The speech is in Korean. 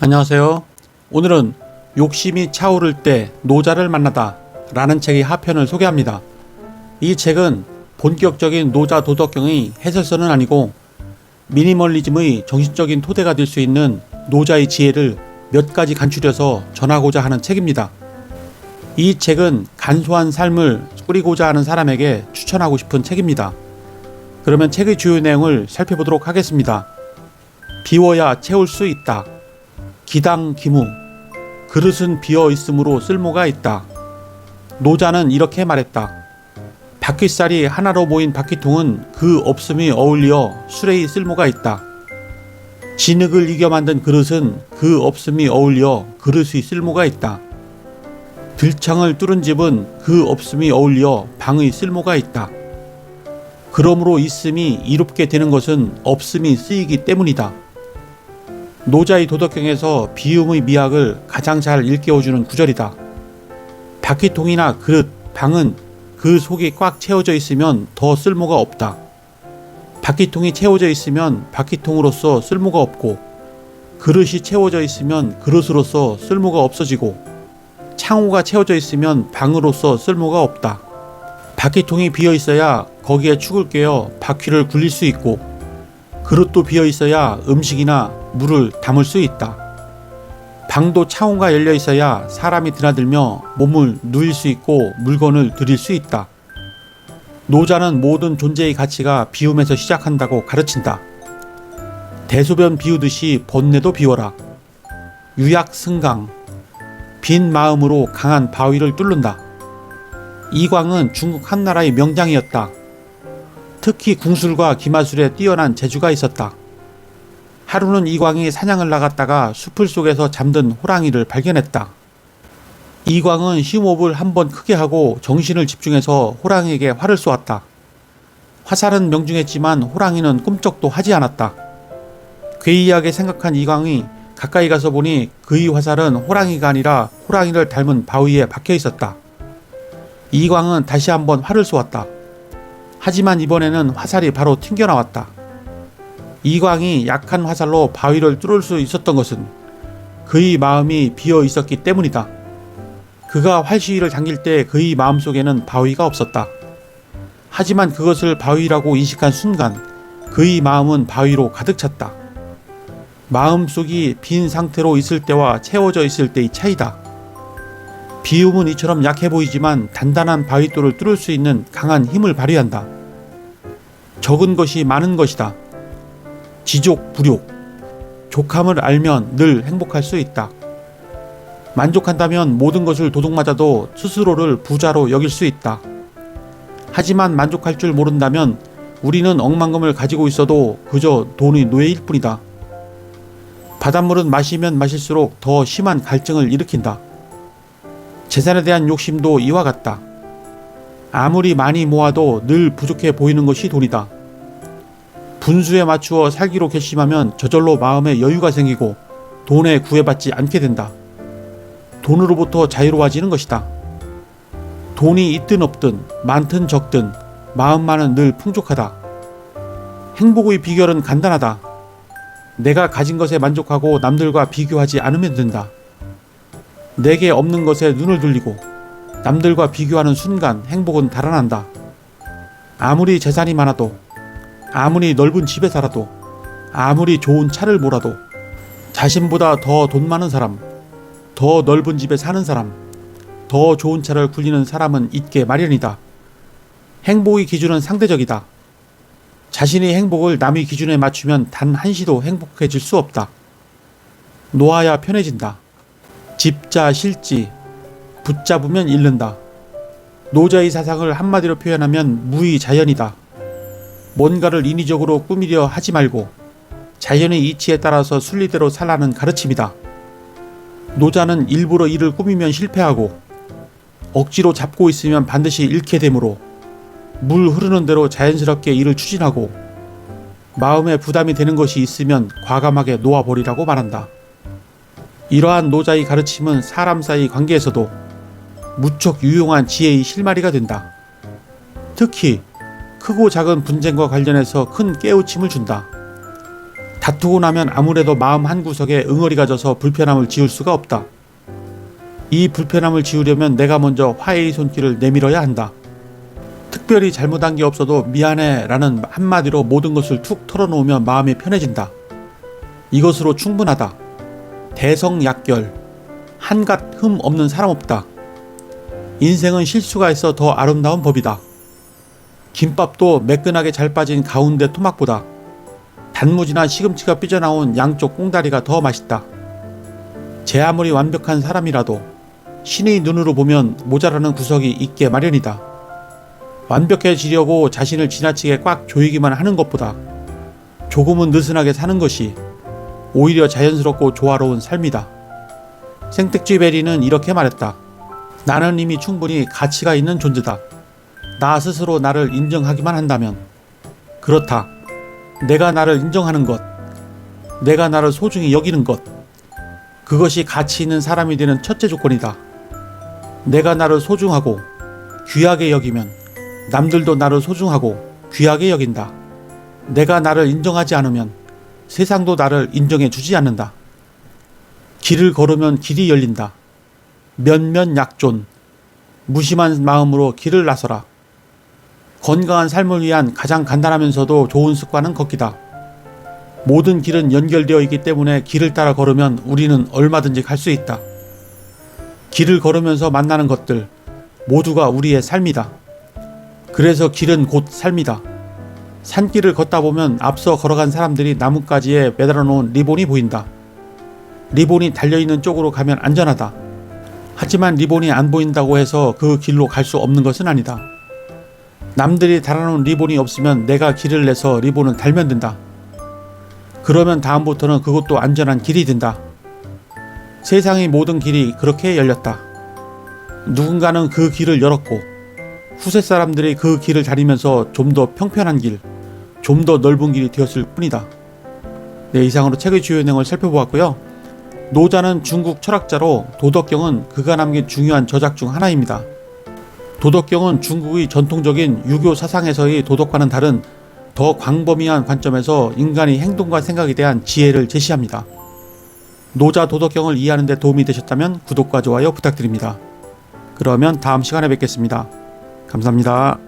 안녕하세요. 오늘은 욕심이 차오를 때 노자를 만나다 라는 책의 하편을 소개합니다. 이 책은 본격적인 노자 도덕경의 해설서는 아니고 미니멀리즘의 정신적인 토대가 될 수 있는 노자의 지혜를 몇 가지 간추려서 전하고자 하는 책입니다. 이 책은 간소한 삶을 꾸리고자 하는 사람에게 추천하고 싶은 책입니다. 그러면 책의 주요 내용을 살펴보도록 하겠습니다. 비워야 채울 수 있다. 기당기무. 그릇은 비어 있으므로 쓸모가 있다. 노자는 이렇게 말했다. 바퀴살이 하나로 모인 바퀴통은 그 없음이 어울려 술의 쓸모가 있다. 진흙을 이겨 만든 그릇은 그 없음이 어울려 그릇의 쓸모가 있다. 들창을 뚫은 집은 그 없음이 어울려 방의 쓸모가 있다. 그러므로 있음이 이롭게 되는 것은 없음이 쓰이기 때문이다. 노자의 도덕경에서 비움의 미학을 가장 잘 일깨워주는 구절이다. 바퀴통이나 그릇, 방은 그 속이 꽉 채워져 있으면 더 쓸모가 없다. 바퀴통이 채워져 있으면 바퀴통으로서 쓸모가 없고, 그릇이 채워져 있으면 그릇으로서 쓸모가 없어지고, 창호가 채워져 있으면 방으로서 쓸모가 없다. 바퀴통이 비어 있어야 거기에 축을 꿰어 바퀴를 굴릴 수 있고, 그릇도 비어 있어야 음식이나 물을 담을 수 있다. 방도 창호가 열려 있어야 사람이 드나들며 몸을 누일 수 있고 물건을 들일 수 있다. 노자는 모든 존재의 가치가 비움에서 시작한다고 가르친다. 대소변 비우듯이 번뇌도 비워라. 유약승강. 빈 마음으로 강한 바위를 뚫는다. 이광은 중국 한나라의 명장이었다. 특히 궁술과 기마술에 뛰어난 재주가 있었다. 하루는 이광이 사냥을 나갔다가 숲을 속에서 잠든 호랑이를 발견했다. 이광은 심호흡을 한번 크게 하고 정신을 집중해서 호랑이에게 활을 쏘았다. 화살은 명중했지만 호랑이는 꿈쩍도 하지 않았다. 괴이하게 생각한 이광이 가까이 가서 보니 그의 화살은 호랑이가 아니라 호랑이를 닮은 바위에 박혀 있었다. 이광은 다시 한번 활을 쏘았다. 하지만 이번에는 화살이 바로 튕겨나왔다. 이광이 약한 화살로 바위를 뚫을 수 있었던 것은 그의 마음이 비어 있었기 때문이다. 그가 활시위를 당길 때 그의 마음속에는 바위가 없었다. 하지만 그것을 바위라고 인식한 순간 그의 마음은 바위로 가득 찼다. 마음속이 빈 상태로 있을 때와 채워져 있을 때의 차이다. 비움은 이처럼 약해 보이지만 단단한 바위돌을 뚫을 수 있는 강한 힘을 발휘한다. 적은 것이 많은 것이다. 지족, 불욕. 족함을 알면 늘 행복할 수 있다. 만족한다면 모든 것을 도둑맞아도 스스로를 부자로 여길 수 있다. 하지만 만족할 줄 모른다면 우리는 억만금을 가지고 있어도 그저 돈의 노예일 뿐이다. 바닷물은 마시면 마실수록 더 심한 갈증을 일으킨다. 재산에 대한 욕심도 이와 같다. 아무리 많이 모아도 늘 부족해 보이는 것이 돈이다. 분수에 맞추어 살기로 결심하면 저절로 마음에 여유가 생기고 돈에 구애받지 않게 된다. 돈으로부터 자유로워지는 것이다. 돈이 있든 없든 많든 적든 마음만은 늘 풍족하다. 행복의 비결은 간단하다. 내가 가진 것에 만족하고 남들과 비교하지 않으면 된다. 내게 없는 것에 눈을 돌리고 남들과 비교하는 순간 행복은 달아난다. 아무리 재산이 많아도, 아무리 넓은 집에 살아도, 아무리 좋은 차를 몰아도 자신보다 더 돈 많은 사람, 더 넓은 집에 사는 사람, 더 좋은 차를 굴리는 사람은 있게 마련이다. 행복의 기준은 상대적이다. 자신의 행복을 남의 기준에 맞추면 단 한시도 행복해질 수 없다. 놓아야 편해진다. 집자 실지. 붙잡으면 잃는다. 노자의 사상을 한마디로 표현하면 무의자연이다. 뭔가를 인위적으로 꾸미려 하지 말고 자연의 이치에 따라서 순리대로 살라는 가르침이다. 노자는 일부러 일을 꾸미면 실패하고 억지로 잡고 있으면 반드시 잃게 되므로 물 흐르는 대로 자연스럽게 일을 추진하고 마음에 부담이 되는 것이 있으면 과감하게 놓아버리라고 말한다. 이러한 노자의 가르침은 사람 사이 관계에서도 무척 유용한 지혜의 실마리가 된다. 특히 크고 작은 분쟁과 관련해서 큰 깨우침을 준다. 다투고 나면 아무래도 마음 한구석에 응어리가 져서 불편함을 지울 수가 없다. 이 불편함을 지우려면 내가 먼저 화해의 손길을 내밀어야 한다. 특별히 잘못한 게 없어도 미안해 라는 한마디로 모든 것을 툭 털어놓으면 마음이 편해진다. 이것으로 충분하다. 대성약결. 한갓 흠 없는 사람 없다. 인생은 실수가 있어 더 아름다운 법이다. 김밥도 매끈하게 잘 빠진 가운데 토막보다 단무지나 시금치가 삐져나온 양쪽 꽁다리가 더 맛있다. 제 아무리 완벽한 사람이라도 신의 눈으로 보면 모자라는 구석이 있게 마련이다. 완벽해지려고 자신을 지나치게 꽉 조이기만 하는 것보다 조금은 느슨하게 사는 것이 오히려 자연스럽고 조화로운 삶이다. 생텍쥐베리는 이렇게 말했다. 나는 이미 충분히 가치가 있는 존재다. 나 스스로 나를 인정하기만 한다면. 그렇다. 내가 나를 인정하는 것, 내가 나를 소중히 여기는 것, 그것이 가치 있는 사람이 되는 첫째 조건이다. 내가 나를 소중하고 귀하게 여기면 남들도 나를 소중하고 귀하게 여긴다. 내가 나를 인정하지 않으면 세상도 나를 인정해 주지 않는다. 길을 걸으면 길이 열린다. 면면약존. 무심한 마음으로 길을 나서라. 건강한 삶을 위한 가장 간단하면서도 좋은 습관은 걷기다. 모든 길은 연결되어 있기 때문에 길을 따라 걸으면 우리는 얼마든지 갈 수 있다. 길을 걸으면서 만나는 것들 모두가 우리의 삶이다. 그래서 길은 곧 삶이다. 산길을 걷다 보면 앞서 걸어간 사람들이 나뭇가지에 매달아 놓은 리본이 보인다. 리본이 달려있는 쪽으로 가면 안전하다. 하지만 리본이 안 보인다고 해서 그 길로 갈 수 없는 것은 아니다. 남들이 달아놓은 리본이 없으면 내가 길을 내서 리본을 달면 된다. 그러면 다음부터는 그것도 안전한 길이 된다. 세상의 모든 길이 그렇게 열렸다. 누군가는 그 길을 열었고 후세 사람들이 그 길을 다니면서 좀 더 평편한 길, 좀 더 넓은 길이 되었을 뿐이다. 네, 이상으로 책의 주요 내용을 살펴보았고요. 노자는 중국 철학자로 도덕경은 그가 남긴 중요한 저작 중 하나입니다. 도덕경은 중국의 전통적인 유교 사상에서의 도덕과는 다른 더 광범위한 관점에서 인간의 행동과 생각에 대한 지혜를 제시합니다. 노자 도덕경을 이해하는 데 도움이 되셨다면 구독과 좋아요 부탁드립니다. 그러면 다음 시간에 뵙겠습니다. 감사합니다.